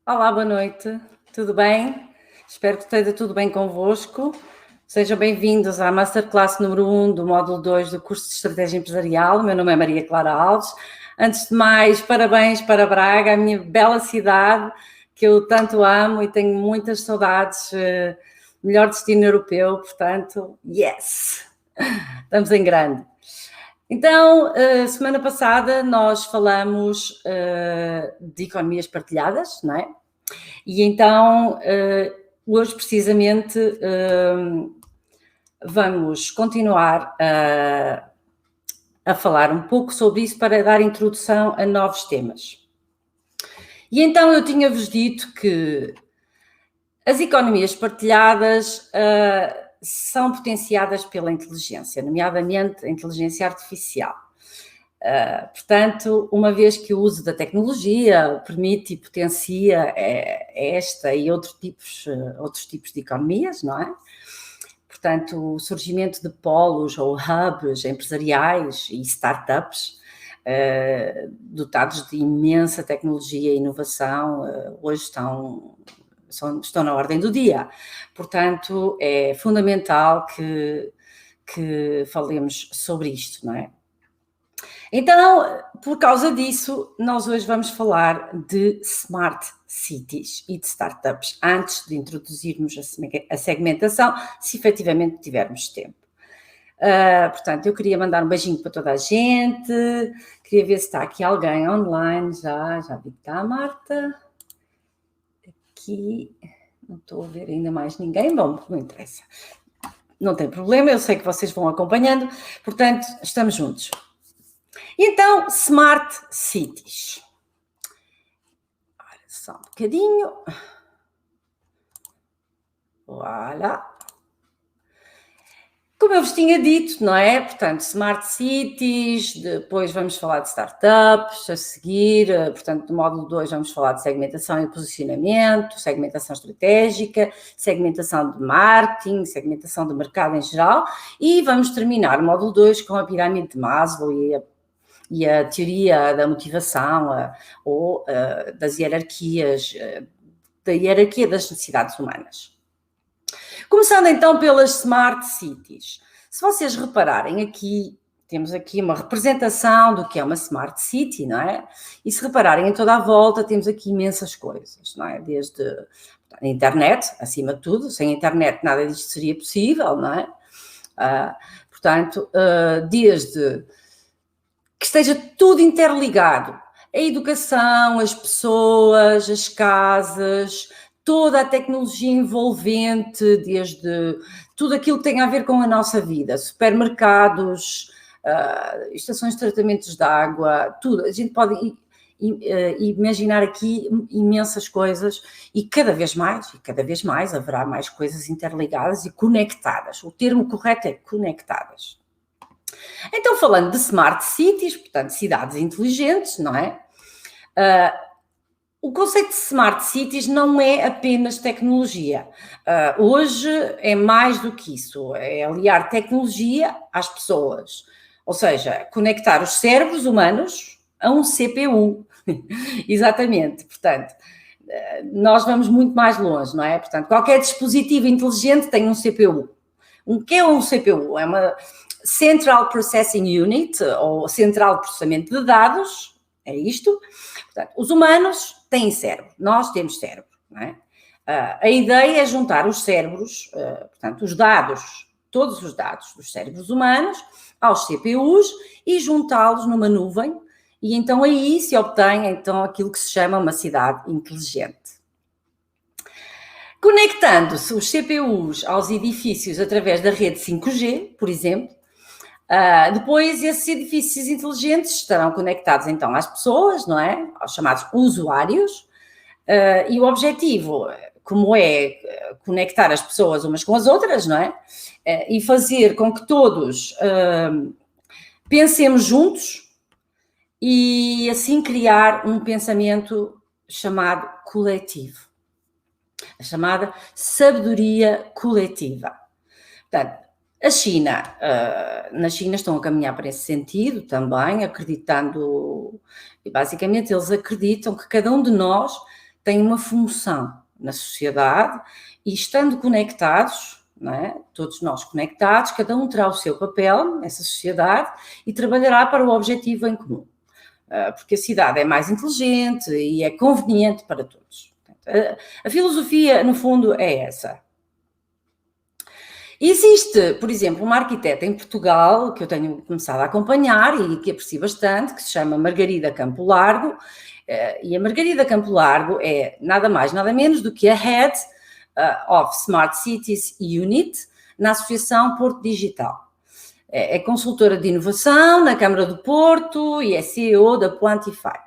Olá, boa noite, tudo bem? Espero que esteja tudo bem convosco. Sejam bem-vindos à Masterclass número 1 do módulo 2 do curso de Estratégia Empresarial. O meu nome é Maria Clara Alves. Antes de mais, parabéns para Braga, a minha bela cidade, que eu tanto amo e tenho muitas saudades. Melhor destino europeu, portanto, yes! Estamos em grande. Então, semana passada nós falamos de economias partilhadas, não é? E então, hoje precisamente vamos continuar a falar um pouco sobre isso para dar introdução a novos temas. E então eu tinha-vos dito que as economias partilhadas são potenciadas pela inteligência, nomeadamente a inteligência artificial. Portanto, uma vez que o uso da tecnologia permite e potencia esta e outros tipos de economias, não é? Portanto, o surgimento de polos ou hubs empresariais e startups dotados de imensa tecnologia e inovação hoje estão na ordem do dia. Portanto, é fundamental que falemos sobre isto, não é? Então, por causa disso, nós hoje vamos falar de smart cities e de startups, antes de introduzirmos a segmentação, se efetivamente tivermos tempo. Portanto, eu queria mandar um beijinho para toda a gente, queria ver se está aqui alguém online, já vi que está a Marta, aqui, não estou a ver ainda mais ninguém, bom, não interessa, não tem problema, eu sei que vocês vão acompanhando, portanto, estamos juntos. Então, Smart Cities. Olha só um bocadinho. Voilà. Como eu vos tinha dito, não é? Portanto, Smart Cities, depois vamos falar de startups, a seguir, portanto, no módulo 2 vamos falar de segmentação e posicionamento, segmentação estratégica, segmentação de marketing, segmentação de mercado em geral, e vamos terminar o módulo 2 com a pirâmide de Maslow e a teoria da motivação ou das hierarquias, da hierarquia das necessidades humanas. Começando então pelas Smart Cities. Se vocês repararem aqui, temos aqui uma representação do que é uma Smart City, não é? E se repararem em toda a volta, temos aqui imensas coisas, não é? Desde a internet, acima de tudo, sem a internet nada disto seria possível, não é? Portanto, desde que esteja tudo interligado, a educação, as pessoas, as casas, toda a tecnologia envolvente, desde tudo aquilo que tem a ver com a nossa vida, supermercados, estações de tratamentos de água, tudo. A gente pode imaginar aqui imensas coisas e cada vez mais haverá mais coisas interligadas e conectadas. O termo correto é conectadas. Então, falando de smart cities, portanto, cidades inteligentes, não é? O conceito de smart cities não é apenas tecnologia. Hoje é mais do que isso, é aliar tecnologia às pessoas. Ou seja, conectar os cérebros humanos a um CPU. Exatamente, portanto, nós vamos muito mais longe, não é? Portanto, qualquer dispositivo inteligente tem um CPU. O que é um CPU? É uma Central Processing Unit, ou Central de Processamento de Dados, é isto. Portanto, os humanos têm cérebro, nós temos cérebro, não é? A ideia é juntar os cérebros, portanto, os dados, todos os dados dos cérebros humanos aos CPUs e juntá-los numa nuvem, e então aí se obtém então aquilo que se chama uma cidade inteligente. Conectando-se os CPUs aos edifícios através da rede 5G, por exemplo, depois esses edifícios inteligentes estarão conectados então às pessoas, não é? Aos chamados usuários, e o objetivo, como é conectar as pessoas umas com as outras, não é? E fazer com que todos pensemos juntos e assim criar um pensamento chamado coletivo, a chamada sabedoria coletiva. Portanto, na China estão a caminhar para esse sentido também, acreditando, e basicamente eles acreditam que cada um de nós têm uma função na sociedade e estando conectados, não é? Todos nós conectados, cada um terá o seu papel nessa sociedade e trabalhará para o objetivo em comum. Porque a cidade é mais inteligente e é conveniente para todos. A filosofia, no fundo, é essa. Existe, por exemplo, uma arquiteta em Portugal, que eu tenho começado a acompanhar e que aprecio bastante, que se chama Margarida Campo Largo, e a Margarida Campo Largo é nada mais, nada menos do que a Head of Smart Cities Unit na Associação Porto Digital. É consultora de inovação na Câmara do Porto e é CEO da Quantify.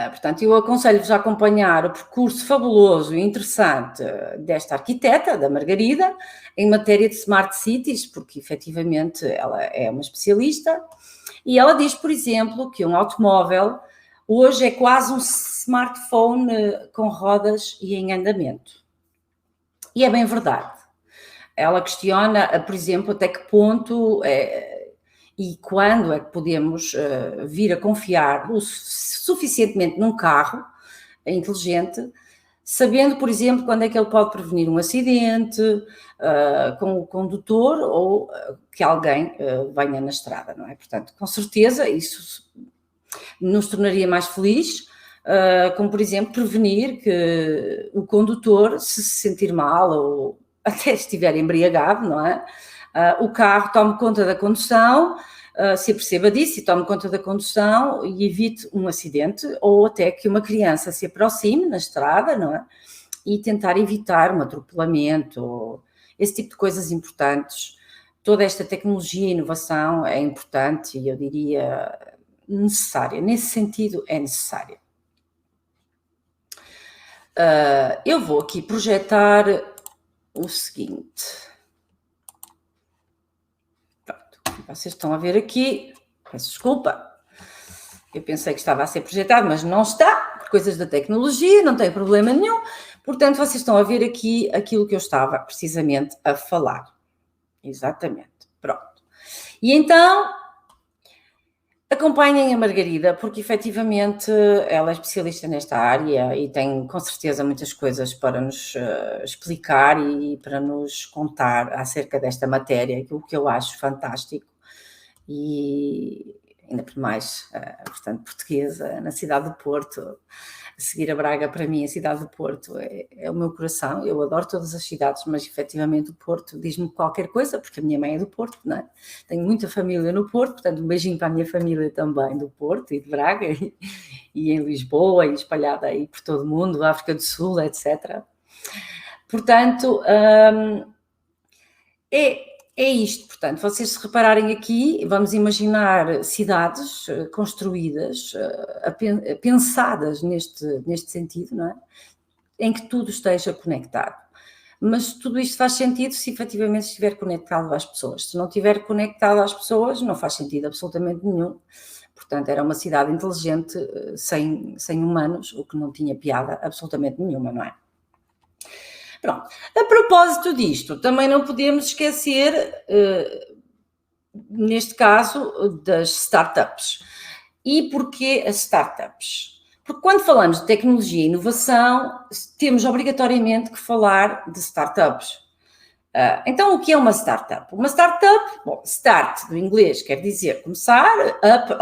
Portanto, eu aconselho-vos a acompanhar o percurso fabuloso e interessante desta arquiteta, da Margarida, em matéria de Smart Cities, porque efetivamente ela é uma especialista, e ela diz, por exemplo, que um automóvel hoje é quase um smartphone com rodas e em andamento. E é bem verdade. Ela questiona, por exemplo, até que ponto e quando é que podemos vir a confiar suficientemente num carro inteligente, sabendo, por exemplo, quando é que ele pode prevenir um acidente com o condutor ou que alguém venha na estrada, não é? Portanto, com certeza isso nos tornaria mais felizes, como, por exemplo, prevenir que o condutor, se sentir mal ou até estiver embriagado, não é? O carro tome conta da condução, se aperceba disso e tome conta da condução e evite um acidente ou até que uma criança se aproxime na estrada, não é? E tentar evitar um atropelamento, esse tipo de coisas importantes. Toda esta tecnologia e inovação é importante e eu diria necessária. Nesse sentido, é necessária. Eu vou aqui projetar o seguinte. Pronto, vocês estão a ver aqui, peço desculpa, eu pensei que estava a ser projetado, mas não está, por coisas da tecnologia, não tem problema nenhum, portanto vocês estão a ver aqui aquilo que eu estava precisamente a falar. Exatamente, pronto. E então, acompanhem a Margarida, porque efetivamente ela é especialista nesta área e tem com certeza muitas coisas para nos explicar e para nos contar acerca desta matéria, o que eu acho fantástico e ainda por mais, portanto, portuguesa, na cidade do Porto. A seguir a Braga, para mim, a cidade do Porto é o meu coração. Eu adoro todas as cidades, mas efetivamente o Porto diz-me qualquer coisa, porque a minha mãe é do Porto, não é? Tenho muita família no Porto, portanto, um beijinho para a minha família também do Porto e de Braga, e em Lisboa, e espalhada aí por todo o mundo, África do Sul, etc. Portanto, é isto, portanto, vocês se repararem aqui, vamos imaginar cidades construídas, pensadas neste sentido, não é? Em que tudo esteja conectado. Mas tudo isto faz sentido se efetivamente estiver conectado às pessoas. Se não estiver conectado às pessoas, não faz sentido absolutamente nenhum. Portanto, era uma cidade inteligente sem humanos, o que não tinha piada absolutamente nenhuma, não é? Pronto. A propósito disto, também não podemos esquecer, neste caso, das startups. E porquê as startups? Porque quando falamos de tecnologia e inovação, temos obrigatoriamente que falar de startups. Então, o que é uma startup? Uma startup, bom, start do inglês quer dizer começar, up,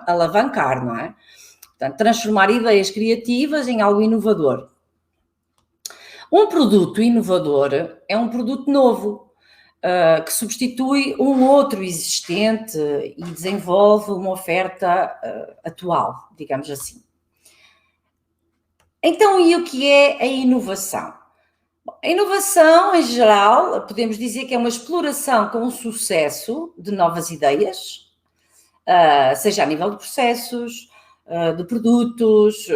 alavancar, não é? Portanto, transformar ideias criativas em algo inovador. Um produto inovador é um produto novo, que substitui um outro existente e desenvolve uma oferta atual, digamos assim. Então, e o que é a inovação? Bom, a inovação, em geral, podemos dizer que é uma exploração com sucesso de novas ideias, seja a nível de processos, de produtos,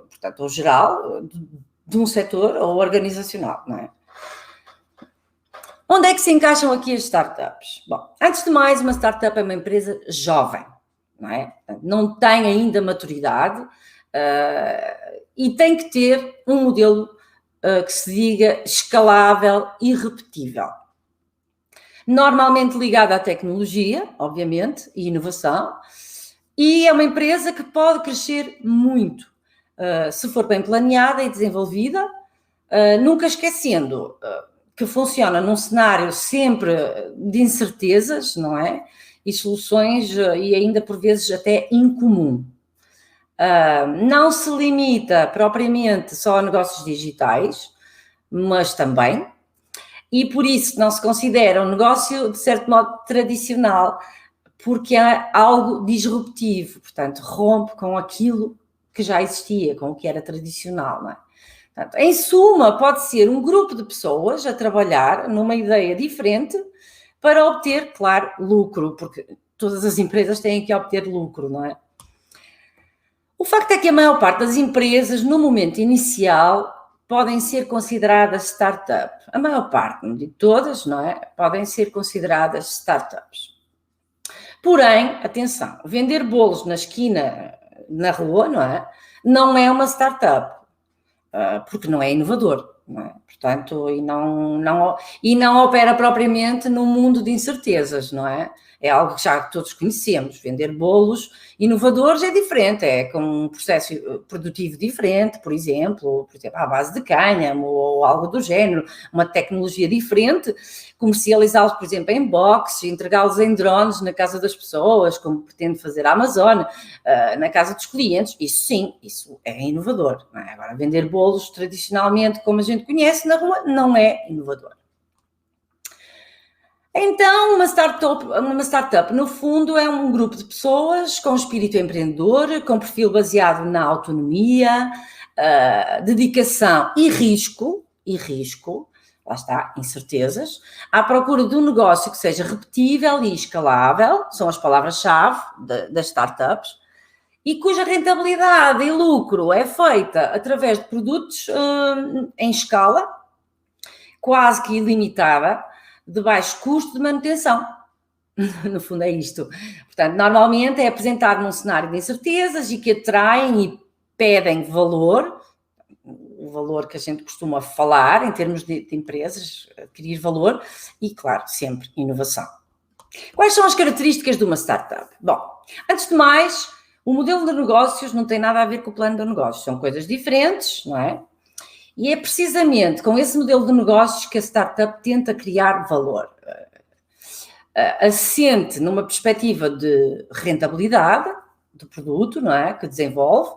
portanto, ao geral, de um setor ou organizacional, não é? Onde é que se encaixam aqui as startups? Bom, antes de mais, uma startup é uma empresa jovem, não é? Não tem ainda maturidade e tem que ter um modelo que se diga escalável e repetível. Normalmente ligada à tecnologia, obviamente, e inovação, e é uma empresa que pode crescer muito. se for bem planeada e desenvolvida, nunca esquecendo que funciona num cenário sempre de incertezas, não é? E soluções, e ainda por vezes até incomum. Não se limita propriamente só a negócios digitais, mas também, e por isso não se considera um negócio, de certo modo, tradicional, porque é algo disruptivo, portanto, rompe com aquilo que já existia, com o que era tradicional, não é? Portanto, em suma, pode ser um grupo de pessoas a trabalhar numa ideia diferente para obter, claro, lucro, porque todas as empresas têm que obter lucro, não é? O facto é que a maior parte das empresas, no momento inicial, podem ser consideradas startup. A maior parte, não digo todas, não é? Podem ser consideradas startups. Porém, atenção, vender bolos na esquina, na rua, não é uma startup, porque não é inovador, não é? Portanto, e não opera propriamente num mundo de incertezas, não é? É algo que já todos conhecemos. Vender bolos inovadores é diferente, é com um processo produtivo diferente, por exemplo, à base de cânhamo ou algo do género, uma tecnologia diferente, comercializá-los, por exemplo, em boxes, entregá-los em drones na casa das pessoas, como pretende fazer a Amazon, na casa dos clientes. Isso sim, isso é inovador, não é? Agora, vender bolos tradicionalmente, como a gente conhece na rua, não é inovador. Então, uma startup, no fundo, é um grupo de pessoas com espírito empreendedor, com perfil baseado na autonomia, dedicação e risco, lá está, incertezas, à procura de um negócio que seja repetível e escalável, são as palavras-chave das startups, e cuja rentabilidade e lucro é feita através de produtos em escala, quase que ilimitada, de baixo custo de manutenção. No fundo é isto. Portanto, normalmente é apresentado num cenário de incertezas e que atraem e pedem valor, o valor que a gente costuma falar em termos de empresas, adquirir valor e, claro, sempre inovação. Quais são as características de uma startup? Bom, antes de mais, o modelo de negócios não tem nada a ver com o plano de negócios, são coisas diferentes, não é? E é precisamente com esse modelo de negócios que a startup tenta criar valor. Assente numa perspectiva de rentabilidade do produto, não é? Que desenvolve,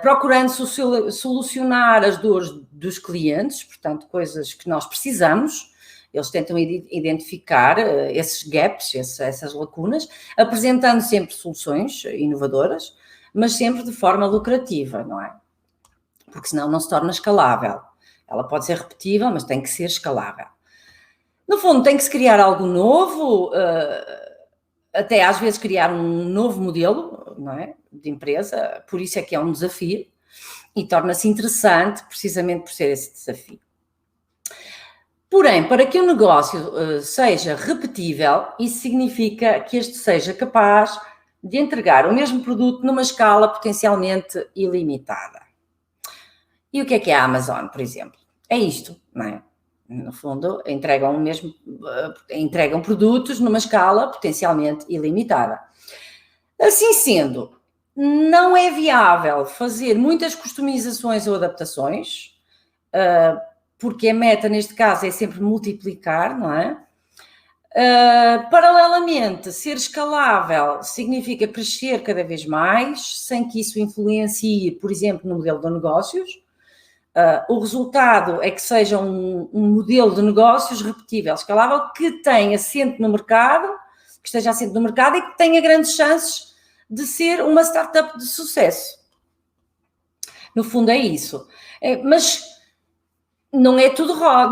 procurando solucionar as dores dos clientes, portanto, coisas que nós precisamos. Eles tentam identificar esses gaps, essas lacunas, apresentando sempre soluções inovadoras, mas sempre de forma lucrativa, não é? Porque senão não se torna escalável. Ela pode ser repetível, mas tem que ser escalável. No fundo, tem que se criar algo novo, até às vezes criar um novo modelo, não é, de empresa, por isso é que é um desafio e torna-se interessante precisamente por ser esse desafio. Porém, para que o negócio seja repetível, isso significa que este seja capaz de entregar o mesmo produto numa escala potencialmente ilimitada. E o que é a Amazon, por exemplo? É isto, não é? No fundo, entregam produtos numa escala potencialmente ilimitada. Assim sendo, não é viável fazer muitas customizações ou adaptações, porque a meta, neste caso, é sempre multiplicar, não é? Paralelamente, ser escalável significa crescer cada vez mais, sem que isso influencie, por exemplo, no modelo de negócios. O resultado é que seja um modelo de negócios repetível, escalável, que esteja assente no mercado e que tenha grandes chances de ser uma startup de sucesso. No fundo é isso. Mas não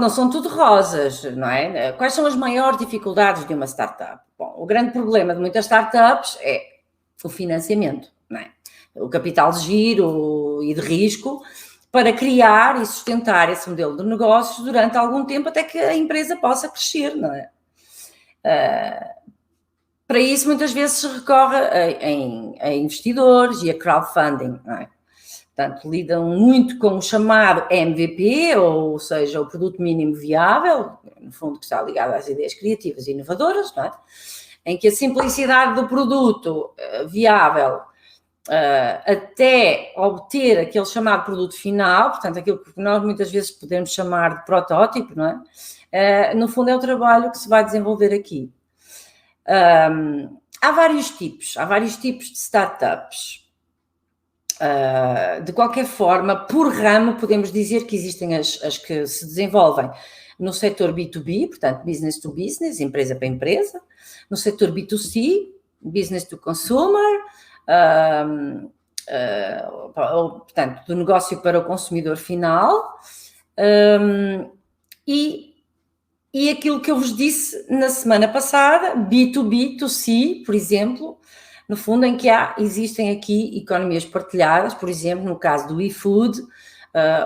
são tudo rosas, não é? Quais são as maiores dificuldades de uma startup? Bom, o grande problema de muitas startups é o financiamento, não é? O capital de giro e de risco para criar e sustentar esse modelo de negócios durante algum tempo até que a empresa possa crescer, não é? Para isso, muitas vezes se recorre a investidores e a crowdfunding, não é? Portanto, lidam muito com o chamado MVP, ou seja, o produto mínimo viável, no fundo que está ligado às ideias criativas e inovadoras, não é? Em que a simplicidade do produto viável até obter aquele chamado produto final, portanto, aquilo que nós muitas vezes podemos chamar de protótipo, não é? No fundo é o trabalho que se vai desenvolver aqui. Há vários tipos de startups. De qualquer forma, por ramo, podemos dizer que existem as que se desenvolvem no setor B2B, portanto, business to business, empresa para empresa, no setor B2C, business to consumer, portanto, do negócio para o consumidor final, e aquilo que eu vos disse na semana passada, B2B2C, por exemplo, no fundo, em que existem aqui economias partilhadas, por exemplo, no caso do eFood,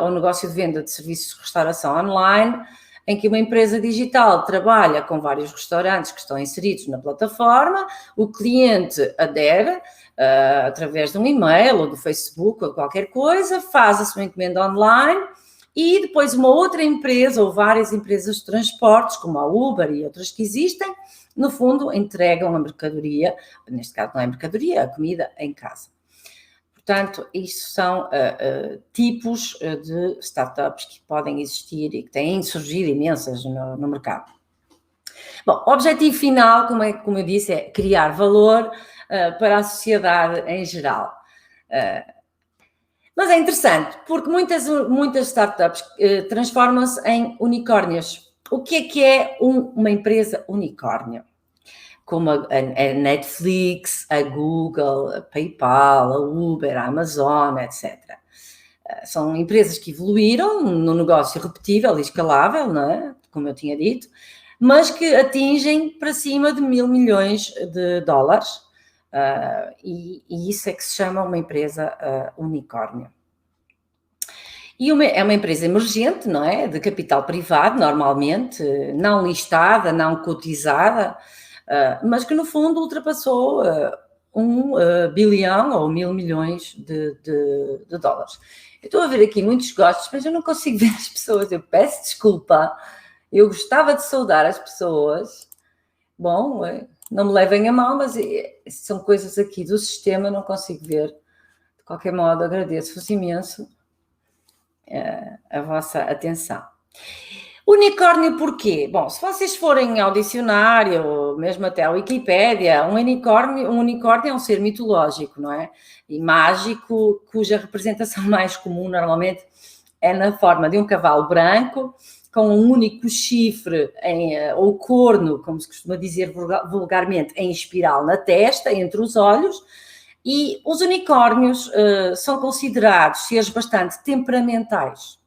ou negócio de venda de serviços de restauração online, em que uma empresa digital trabalha com vários restaurantes que estão inseridos na plataforma, o cliente adere através de um e-mail ou do Facebook ou qualquer coisa, faz a sua encomenda online e depois uma outra empresa ou várias empresas de transportes, como a Uber e outras que existem, no fundo entregam a mercadoria, neste caso não é mercadoria, é a comida em casa. Portanto, isto são tipos de startups que podem existir e que têm surgido imensas no mercado. Bom, o objetivo final, como eu disse, é criar valor para a sociedade em geral. Mas é interessante, porque muitas startups transformam-se em unicórnios. O que é uma empresa unicórnio? Como a Netflix, a Google, a PayPal, a Uber, a Amazon, etc. São empresas que evoluíram num negócio repetível e escalável, não é? Como eu tinha dito, mas que atingem para cima de $1.000 milhões, e isso é que se chama uma empresa unicórnio. E é uma empresa emergente, não é? De capital privado, normalmente, não listada, não cotizada, mas que no fundo ultrapassou $1 bilhão ou $1.000 milhões de dólares. Eu estou a ver aqui muitos gostos, mas eu não consigo ver as pessoas. Eu peço desculpa, eu gostava de saudar as pessoas. Bom, não me levem a mal, mas são coisas aqui do sistema, não consigo ver. De qualquer modo, agradeço-vos imenso a vossa atenção. Unicórnio porquê? Bom, se vocês forem ao dicionário, ou mesmo até à Wikipédia, um unicórnio é um ser mitológico, não é? E mágico, cuja representação mais comum normalmente é na forma de um cavalo branco, com um único chifre, ou corno, como se costuma dizer vulgarmente, em espiral na testa, entre os olhos. E os unicórnios são considerados seres bastante temperamentais.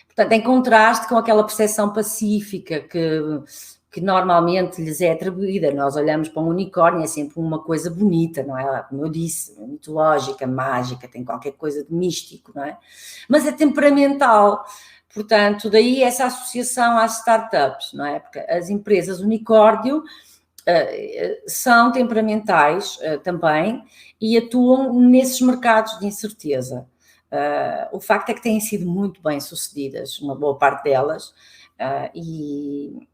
Portanto, em contraste com aquela percepção pacífica que normalmente lhes é atribuída. Nós olhamos para um unicórnio, é sempre uma coisa bonita, não é? Como eu disse, mitológica, mágica, tem qualquer coisa de místico, não é? Mas é temperamental. Portanto, daí essa associação às startups, não é? Porque as empresas unicórnio são temperamentais também e atuam nesses mercados de incerteza. O facto é que têm sido muito bem sucedidas, uma boa parte delas, e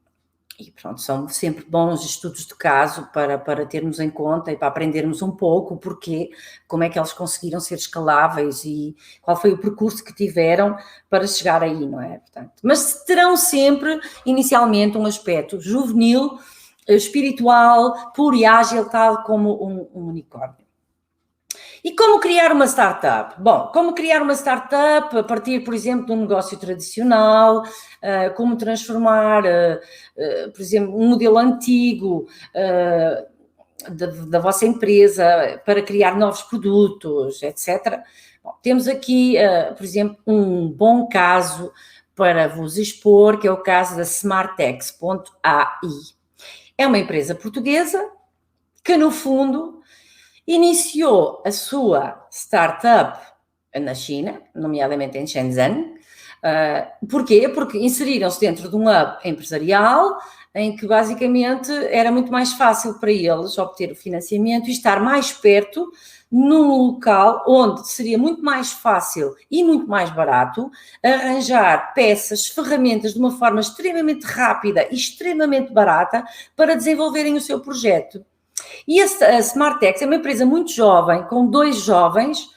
pronto, são sempre bons estudos de caso para termos em conta e para aprendermos um pouco como é que eles conseguiram ser escaláveis e qual foi o percurso que tiveram para chegar aí, não é? Portanto, mas terão sempre, inicialmente, um aspecto juvenil, espiritual, puro e ágil, tal como um unicórnio. E como criar uma startup? Bom, como criar uma startup a partir, por exemplo, de um negócio tradicional, como transformar, por exemplo, um modelo antigo da vossa empresa para criar novos produtos, etc. Bom, temos aqui, por exemplo, um bom caso para vos expor, que é o caso da Smartex.ai. É uma empresa portuguesa que, no fundo, iniciou a sua startup na China, nomeadamente em Shenzhen. Porquê? Porque inseriram-se dentro de um hub empresarial em que, basicamente, era muito mais fácil para eles obter o financiamento e estar mais perto num local onde seria muito mais fácil e muito mais barato arranjar peças, ferramentas de uma forma extremamente rápida e extremamente barata para desenvolverem o seu projeto. E a Smartex é uma empresa muito jovem, com 2 jovens,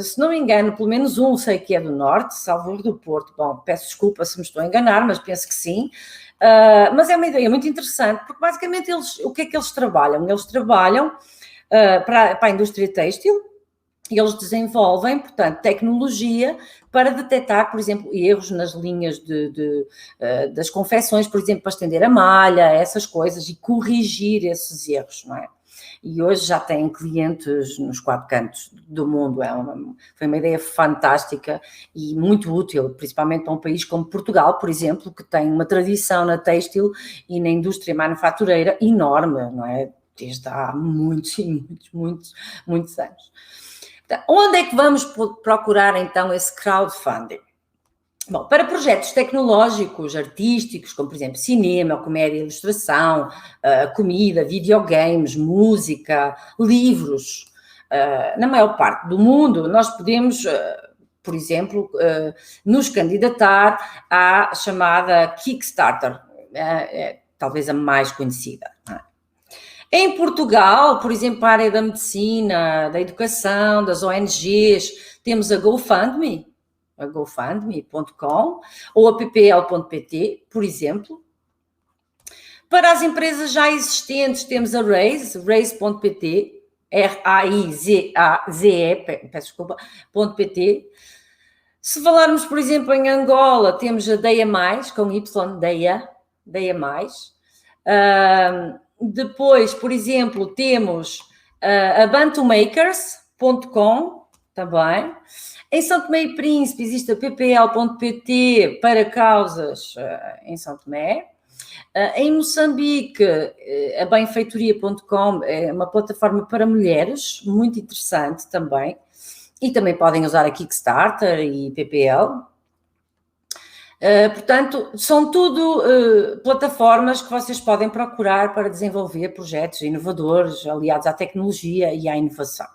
se não me engano, pelo menos um sei que é do Norte, salvo do Porto. Bom, peço desculpa se me estou a enganar, mas penso que sim. Mas é uma ideia muito interessante, porque basicamente o que é que eles trabalham? Eles trabalham para a indústria têxtil, e eles desenvolvem, portanto, tecnologia para detectar, por exemplo, erros nas linhas das confecções, por exemplo, para estender a malha, essas coisas, e corrigir esses erros, não é? E hoje já têm clientes nos 4 cantos do mundo. Foi uma ideia fantástica e muito útil, principalmente para um país como Portugal, por exemplo, que tem uma tradição na têxtil e na indústria manufatureira enorme, não é? Desde há muitos anos. Então, onde é que vamos procurar, então, esse crowdfunding? Bom, para projetos tecnológicos, artísticos, como, por exemplo, cinema, comédia, ilustração, comida, videogames, música, livros, na maior parte do mundo, nós podemos, por exemplo, nos candidatar à chamada Kickstarter, talvez a mais conhecida. Em Portugal, por exemplo, a área da medicina, da educação, das ONGs, temos a GoFundMe, a gofundme.com, ou a ppl.pt, por exemplo. Para as empresas já existentes, temos a raise.pt, R-A-I-Z-A-Z-E, peço desculpa, .pt. Se falarmos, por exemplo, em Angola, temos a Deia Mais, com Y, Deia Mais. Depois, por exemplo, temos a bantumakers.com também. Em São Tomé e Príncipe existe a ppl.pt para causas em São Tomé. Em Moçambique, a benfeitoria.com é uma plataforma para mulheres, muito interessante também. E também podem usar a Kickstarter e PPL. Portanto, são tudo plataformas que vocês podem procurar para desenvolver projetos inovadores, aliados à tecnologia e à inovação.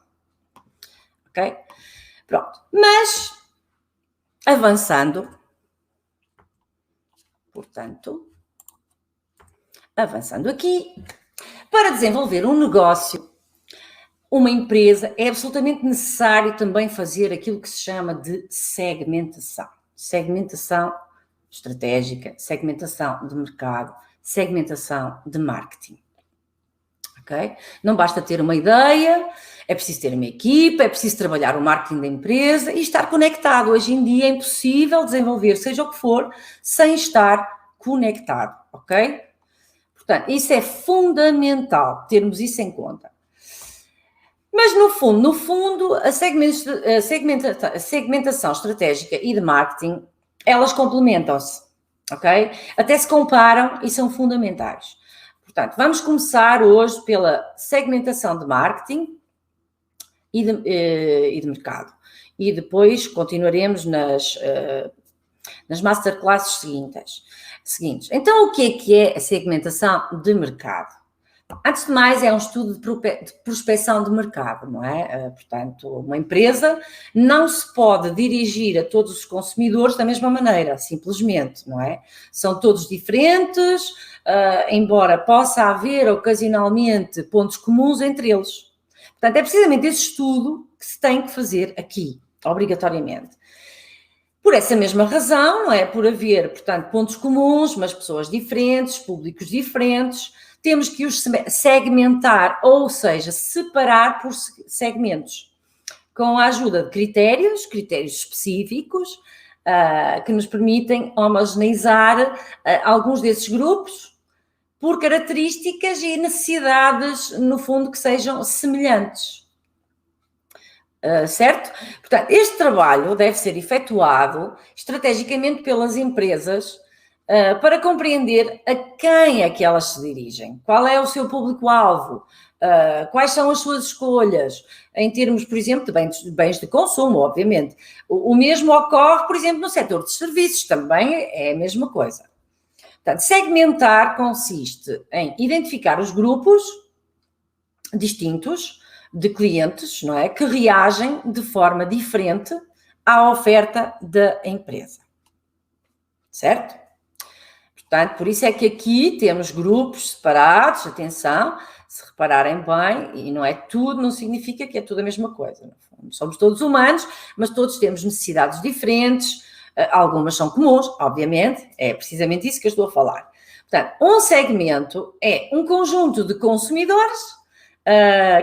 Ok? Pronto. Mas, avançando, portanto, avançando aqui, para desenvolver um negócio, uma empresa, é absolutamente necessário também fazer aquilo que se chama de segmentação. Segmentação estratégica, segmentação de mercado, segmentação de marketing. Ok? Não basta ter uma ideia, é preciso ter uma equipa, é preciso trabalhar o marketing da empresa e estar conectado. Hoje em dia é impossível desenvolver, seja o que for, sem estar conectado, ok? Portanto, isso é fundamental, termos isso em conta. Mas, no fundo, a segmentação estratégica e de marketing, elas complementam-se, ok? Até se comparam e são fundamentais. Portanto, vamos começar hoje pela segmentação de marketing e de mercado. E depois continuaremos nas masterclasses seguintes. Então, o que é a segmentação de mercado? Antes de mais, é um estudo de prospecção de mercado, não é? Portanto, uma empresa não se pode dirigir a todos os consumidores da mesma maneira, simplesmente, não é? São todos diferentes, embora possa haver ocasionalmente pontos comuns entre eles. Portanto, é precisamente esse estudo que se tem que fazer aqui, obrigatoriamente. Por essa mesma razão, não é? Por haver, portanto, pontos comuns, mas pessoas diferentes, públicos diferentes, temos que os segmentar, ou seja, separar por segmentos, com a ajuda de critérios específicos, que nos permitem homogeneizar alguns desses grupos por características e necessidades, no fundo, que sejam semelhantes. Certo? Portanto, este trabalho deve ser efetuado estrategicamente pelas empresas para compreender a quem é que elas se dirigem, qual é o seu público-alvo, quais são as suas escolhas, em termos, por exemplo, de bens de consumo, obviamente. O mesmo ocorre, por exemplo, no setor de serviços, também é a mesma coisa. Portanto, segmentar consiste em identificar os grupos distintos de clientes, não é, que reagem de forma diferente à oferta da empresa. Certo? Portanto, por isso é que aqui temos grupos separados, atenção, Se repararem bem, e não é tudo, não significa que é tudo a mesma coisa. Somos todos humanos, mas todos temos necessidades diferentes, algumas são comuns, obviamente, é precisamente isso que eu estou a falar. Portanto, um segmento é um conjunto de consumidores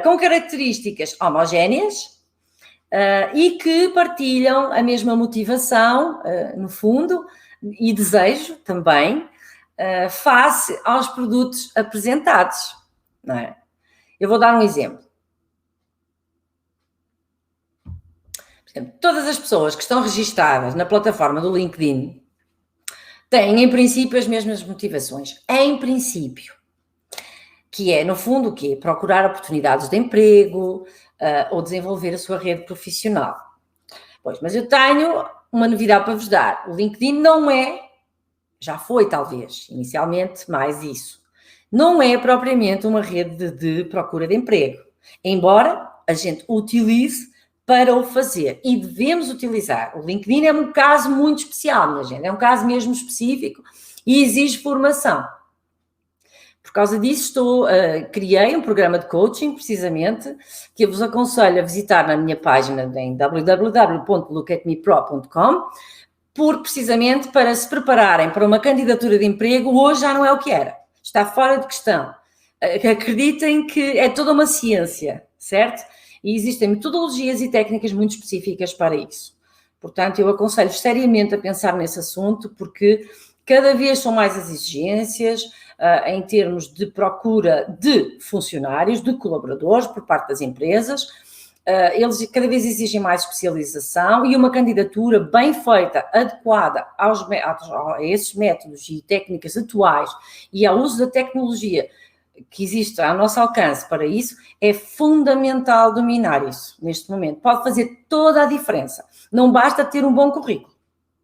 com características homogéneas e que partilham a mesma motivação, no fundo, e desejo também, face aos produtos apresentados, não é? Eu vou dar um exemplo. Por exemplo, todas as pessoas que estão registadas na plataforma do LinkedIn têm, em princípio, as mesmas motivações. Em princípio. Que é, no fundo, o quê? Procurar oportunidades de emprego ou desenvolver a sua rede profissional. Pois, mas eu tenho uma novidade para vos dar. O LinkedIn não é, já foi talvez, inicialmente, mais isso. Não é propriamente uma rede de procura de emprego, embora a gente utilize para o fazer e devemos utilizar. O LinkedIn é um caso muito especial, minha gente, é um caso mesmo específico e exige formação. Por causa disso, criei um programa de coaching, precisamente, que eu vos aconselho a visitar na minha página em www.lookatmepro.com, porque precisamente para se prepararem para uma candidatura de emprego, hoje já não é o que era. Está fora de questão. Acreditem que é toda uma ciência, certo? E existem metodologias e técnicas muito específicas para isso. Portanto, eu aconselho seriamente a pensar nesse assunto, porque cada vez são mais as exigências em termos de procura de funcionários, de colaboradores por parte das empresas. Eles cada vez exigem mais especialização e uma candidatura bem feita, adequada a esses métodos e técnicas atuais e ao uso da tecnologia que existe ao nosso alcance para isso, é fundamental dominar isso neste momento. Pode fazer toda a diferença. Não basta ter um bom currículo.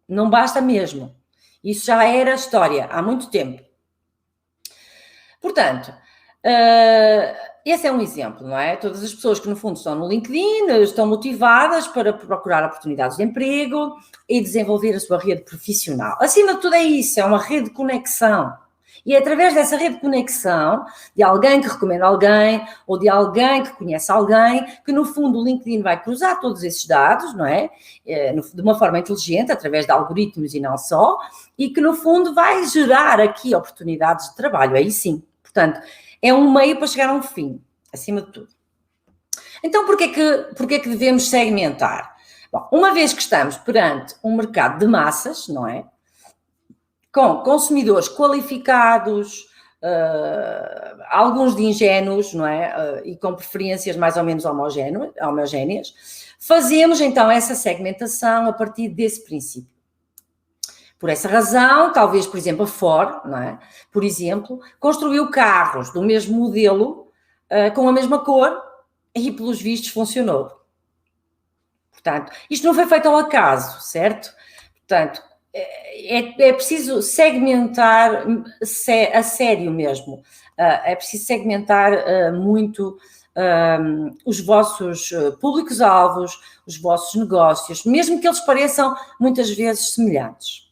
Não basta mesmo. Isso já era história há muito tempo. Portanto, esse é um exemplo, não é? Todas as pessoas que, no fundo, estão no LinkedIn estão motivadas para procurar oportunidades de emprego e desenvolver a sua rede profissional. Acima de tudo é isso, é uma rede de conexão. E é através dessa rede de conexão, de alguém que recomenda alguém, ou de alguém que conhece alguém, que no fundo o LinkedIn vai cruzar todos esses dados, não é? De uma forma inteligente, através de algoritmos e não só, e que no fundo vai gerar aqui oportunidades de trabalho, aí sim. Portanto, é um meio para chegar a um fim, acima de tudo. Então, porquê que devemos segmentar? Bom, uma vez que estamos perante um mercado de massas, não é? Com consumidores qualificados, alguns de ingênuos, não é? E com preferências mais ou menos homogéneas, fazemos então essa segmentação a partir desse princípio. Por essa razão, talvez, por exemplo, a Ford, não é? Por exemplo, construiu carros do mesmo modelo, com a mesma cor, e pelos vistos funcionou. Portanto, isto não foi feito ao acaso, certo? Portanto, é preciso segmentar a sério mesmo. É preciso segmentar muito os vossos públicos-alvos, os vossos negócios, mesmo que eles pareçam muitas vezes semelhantes.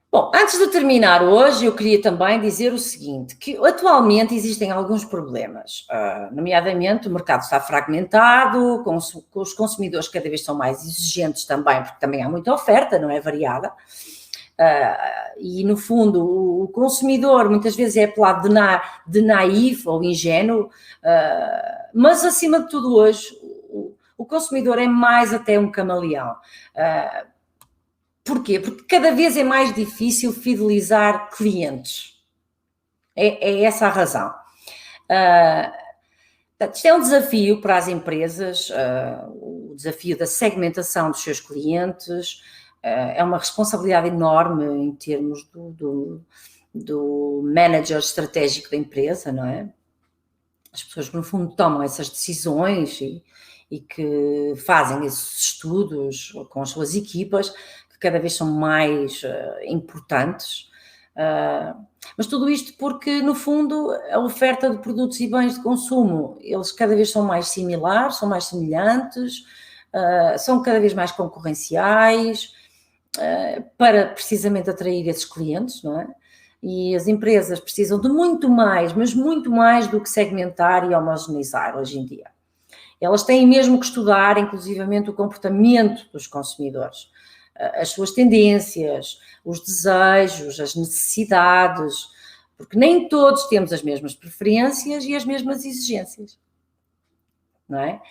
Bom, antes de terminar hoje, eu queria também dizer o seguinte, que atualmente existem alguns problemas, nomeadamente o mercado está fragmentado, com os consumidores cada vez são mais exigentes também, porque também há muita oferta, não é variada, e no fundo o consumidor muitas vezes é apelado de naif ou ingênuo, mas acima de tudo hoje o consumidor é mais até um camaleão. Porquê? Porque cada vez é mais difícil fidelizar clientes. É essa a razão. Isto é um desafio para as empresas, o desafio da segmentação dos seus clientes, é uma responsabilidade enorme em termos do manager estratégico da empresa, não é? As pessoas que no fundo tomam essas decisões e que fazem esses estudos com as suas equipas, que cada vez são mais importantes, mas tudo isto porque, no fundo, a oferta de produtos e bens de consumo, eles cada vez são mais similares, são mais semelhantes, são cada vez mais concorrenciais, para precisamente atrair esses clientes, não é? E as empresas precisam de muito mais, mas muito mais do que segmentar e homogeneizar hoje em dia. Elas têm mesmo que estudar, inclusivamente, o comportamento dos consumidores, as suas tendências, os desejos, as necessidades, porque nem todos temos as mesmas preferências e as mesmas exigências, não é?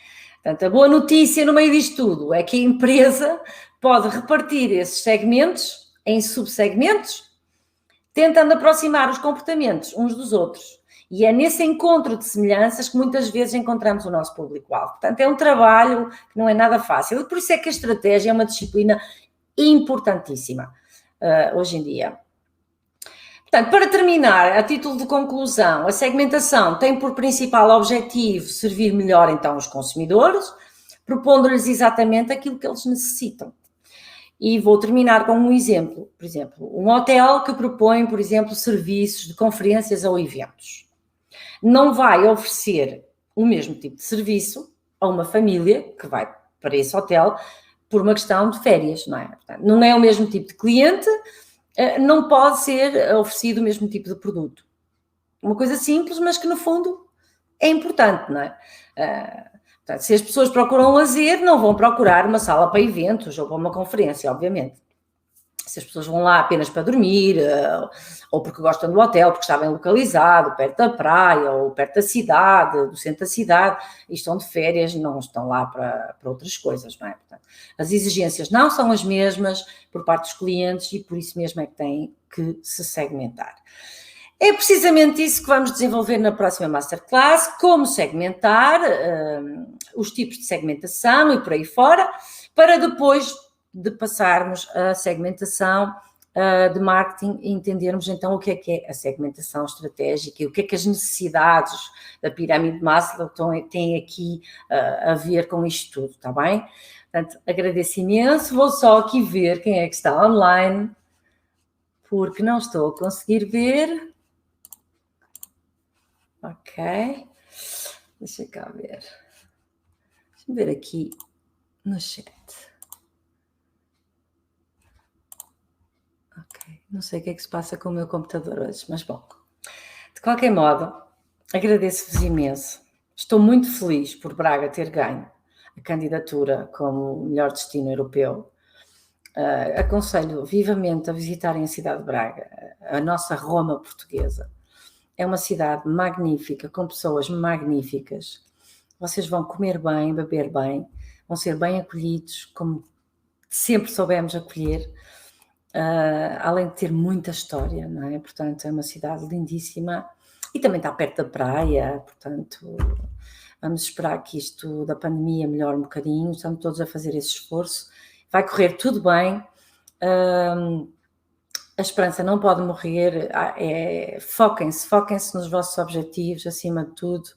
Portanto, a boa notícia no meio disto tudo é que a empresa pode repartir esses segmentos em subsegmentos, tentando aproximar os comportamentos uns dos outros. E é nesse encontro de semelhanças que muitas vezes encontramos o nosso público-alvo. Portanto, é um trabalho que não é nada fácil. E por isso é que a estratégia é uma disciplina importantíssima hoje em dia. Portanto, para terminar, a título de conclusão, a segmentação tem por principal objetivo servir melhor então os consumidores, propondo-lhes exatamente aquilo que eles necessitam. E vou terminar com um exemplo. Por exemplo, um hotel que propõe, por exemplo, serviços de conferências ou eventos. Não vai oferecer o mesmo tipo de serviço a uma família que vai para esse hotel por uma questão de férias, não é? Portanto, não é o mesmo tipo de cliente, não pode ser oferecido o mesmo tipo de produto. Uma coisa simples, mas que no fundo é importante, não é? Portanto, se as pessoas procuram lazer, não vão procurar uma sala para eventos ou para uma conferência, obviamente. Se as pessoas vão lá apenas para dormir, ou porque gostam do hotel, porque está bem localizado, perto da praia, ou perto da cidade, do centro da cidade, e estão de férias, não estão lá para outras coisas, não é? Portanto, as exigências não são as mesmas por parte dos clientes e por isso mesmo é que têm que se segmentar. É precisamente isso que vamos desenvolver na próxima Masterclass, como segmentar, os tipos de segmentação e por aí fora, para depois de passarmos a segmentação de marketing e entendermos então o que é a segmentação estratégica e o que é que as necessidades da pirâmide de Maslow têm aqui a ver com isto tudo, está bem? Portanto, agradeço imenso, vou só aqui ver quem é que está online, porque não estou a conseguir ver. Ok, deixa cá ver. Deixa-me ver aqui no chat. Ok, não sei o que é que se passa com o meu computador hoje, mas bom. De qualquer modo, agradeço-vos imenso. Estou muito feliz por Braga ter ganho a candidatura como o melhor destino europeu. Aconselho vivamente a visitarem a cidade de Braga, a nossa Roma portuguesa. É uma cidade magnífica, com pessoas magníficas. Vocês vão comer bem, beber bem, vão ser bem acolhidos, como sempre soubemos acolher, além de ter muita história, não é? Portanto, é uma cidade lindíssima e também está perto da praia, portanto, vamos esperar que isto da pandemia melhore um bocadinho, estamos todos a fazer esse esforço. Vai correr tudo bem. A esperança não pode morrer, foquem-se nos vossos objetivos, acima de tudo,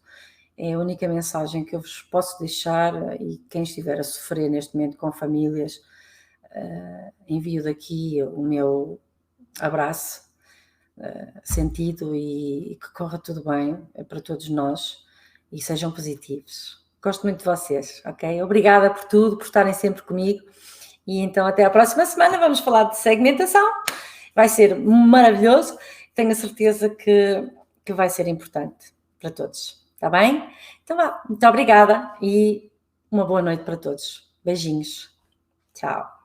é a única mensagem que eu vos posso deixar e quem estiver a sofrer neste momento com famílias, envio daqui o meu abraço sentido e que corra tudo bem para todos nós e sejam positivos. Gosto muito de vocês, ok? Obrigada por tudo, por estarem sempre comigo e então até à próxima semana vamos falar de segmentação. Vai ser maravilhoso, tenho a certeza que vai ser importante para todos, está bem? Então vá, muito obrigada e uma boa noite para todos. Beijinhos, tchau.